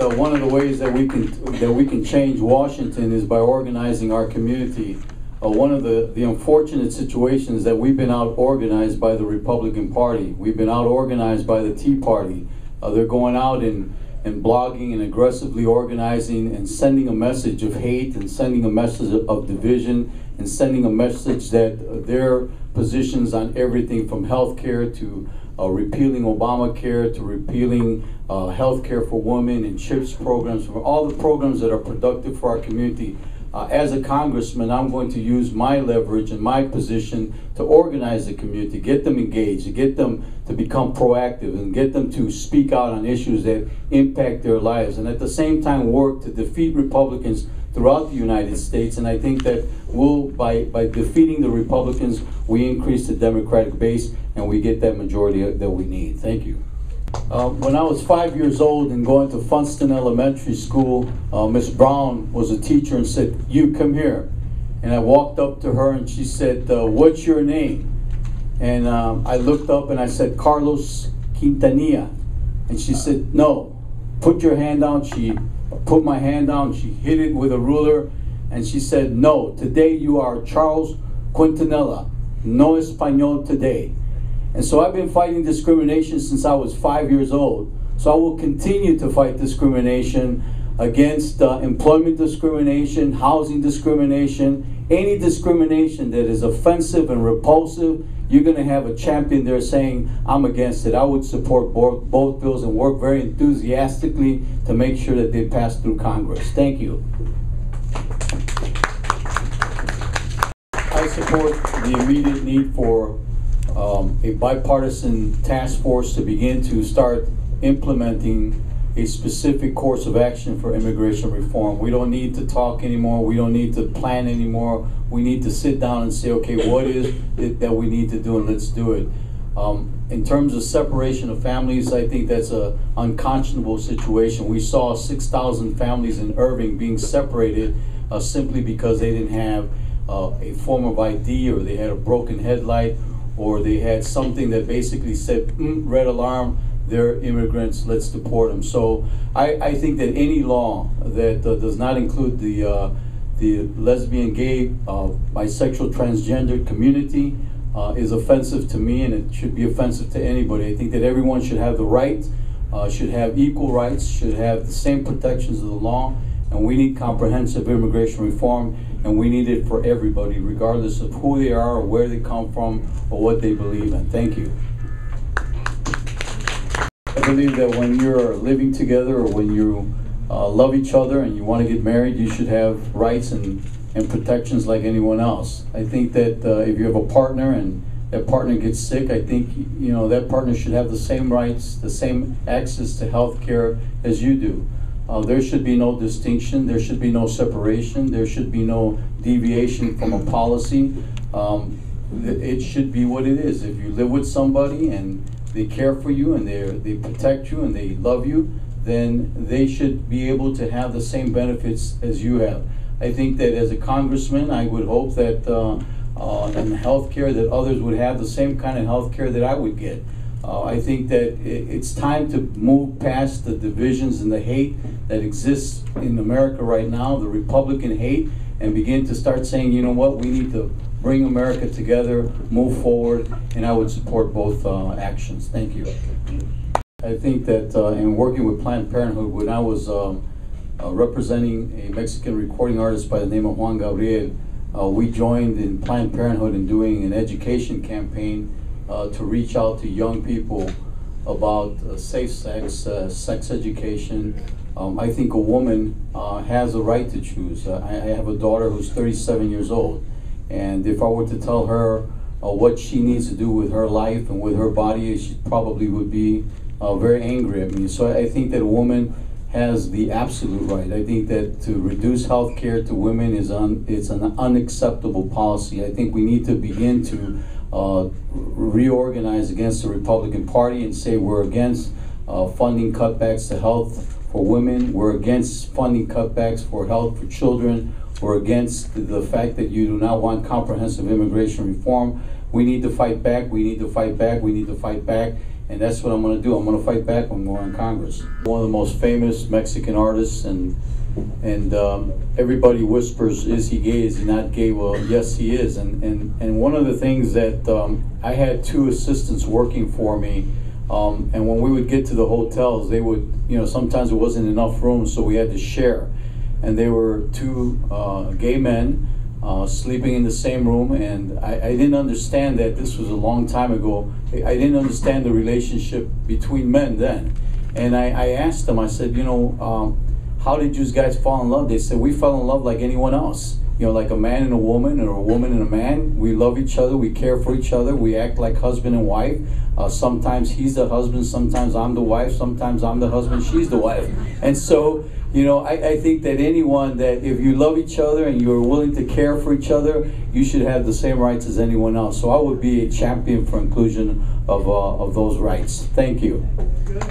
one of the ways that we can change Washington is by organizing our community. One of the unfortunate situations that we've been out organized by the Republican Party. We've been out organized by the Tea Party. They're going out and blogging and aggressively organizing and sending a message of hate and sending a message of division and sending a message that their positions on everything from health care to repealing Obamacare to repealing health care for women and CHIPS programs, for all the programs that are productive for our community. As a congressman, I'm going to use my leverage and my position to organize the community, get them engaged, get them to become proactive, and get them to speak out on issues that impact their lives, and at the same time work to defeat Republicans throughout the United States. And I think that by defeating the Republicans, we increase the Democratic base and we get that majority that we need. Thank you. When I was 5 years old and going to Funston Elementary School, Miss Brown was a teacher and said, "You come here." And I walked up to her and she said, "What's your name?" And I looked up and I said, "Carlos Quintanilla." And she said, "No, put your hand down." She put my hand down, she hit it with a ruler, and she said, "No, today you are Charles Quintanilla. No Español today." And so I've been fighting discrimination since I was 5 years old. So I will continue to fight discrimination against employment discrimination, housing discrimination, any discrimination that is offensive and repulsive. You're going to have a champion there saying, "I'm against it." I would support both bills and work very enthusiastically to make sure that they pass through Congress. Thank you. I support the immediate need for a bipartisan task force to begin to start implementing a specific course of action for immigration reform. We don't need to talk anymore. We don't need to plan anymore. We need to sit down and say, okay, what is it that we need to do, and let's do it. In terms of separation of families, I think that's an unconscionable situation. We saw 6,000 families in Irving being separated simply because they didn't have a form of ID, or they had a broken headlight, or they had something that basically said, red alarm, they're immigrants, let's deport them. So I think that any law that does not include the lesbian, gay, bisexual, transgender community is offensive to me, and it should be offensive to anybody. I think that everyone should have the right, should have equal rights, should have the same protections of the law, and we need comprehensive immigration reform, and we need it for everybody, regardless of who they are or where they come from or what they believe in. Thank you. I believe that when you're living together, or when you love each other and you want to get married, you should have rights and protections like anyone else. I think that if you have a partner and that partner gets sick, I think that partner should have the same rights, the same access to health care as you do. There should be no distinction, there should be no separation, there should be no deviation from a policy. It should be what it is. If you live with somebody and they care for you and they protect you and they love you, then they should be able to have the same benefits as you have. I think that as a congressman, I would hope that in health care that others would have the same kind of health care that I would get. I think that it's time to move past the divisions and the hate that exists in America right now, the Republican hate, and begin to start saying, you know what, we need to bring America together, move forward, and I would support both actions. Thank you. I think that in working with Planned Parenthood, when I was representing a Mexican recording artist by the name of Juan Gabriel, we joined in Planned Parenthood in doing an education campaign to reach out to young people about safe sex, sex education. I think a woman has a right to choose. I have a daughter who's 37 years old, and if I were to tell her what she needs to do with her life and with her body, she probably would be very angry at me. So I think that a woman has the absolute right. I think that to reduce health care to women it's an unacceptable policy. I think we need to begin to reorganize against the Republican Party and say we're against funding cutbacks to health for women. We're against funding cutbacks for health for children. We're against the fact that you do not want comprehensive immigration reform. We need to fight back. We need to fight back. We need to fight back. And that's what I'm going to do. I'm going to fight back when we're in Congress. One of the most famous Mexican artists, and everybody whispers, is he gay, is he not gay? Well, yes, he is. And one of the things that I had two assistants working for me, and when we would get to the hotels, they would, sometimes it wasn't enough rooms, so we had to share. And they were two gay men sleeping in the same room, and I didn't understand that. This was a long time ago. I didn't understand the relationship between men then. And I asked them, I said, how did you guys fall in love? They said, we fell in love like anyone else. Like a man and a woman, or a woman and a man. We love each other, we care for each other, we act like husband and wife. Sometimes he's the husband, sometimes I'm the wife, sometimes I'm the husband, she's the wife. And so, I think that anyone, that if you love each other and you're willing to care for each other, you should have the same rights as anyone else. So I would be a champion for inclusion of those rights. Thank you. Good.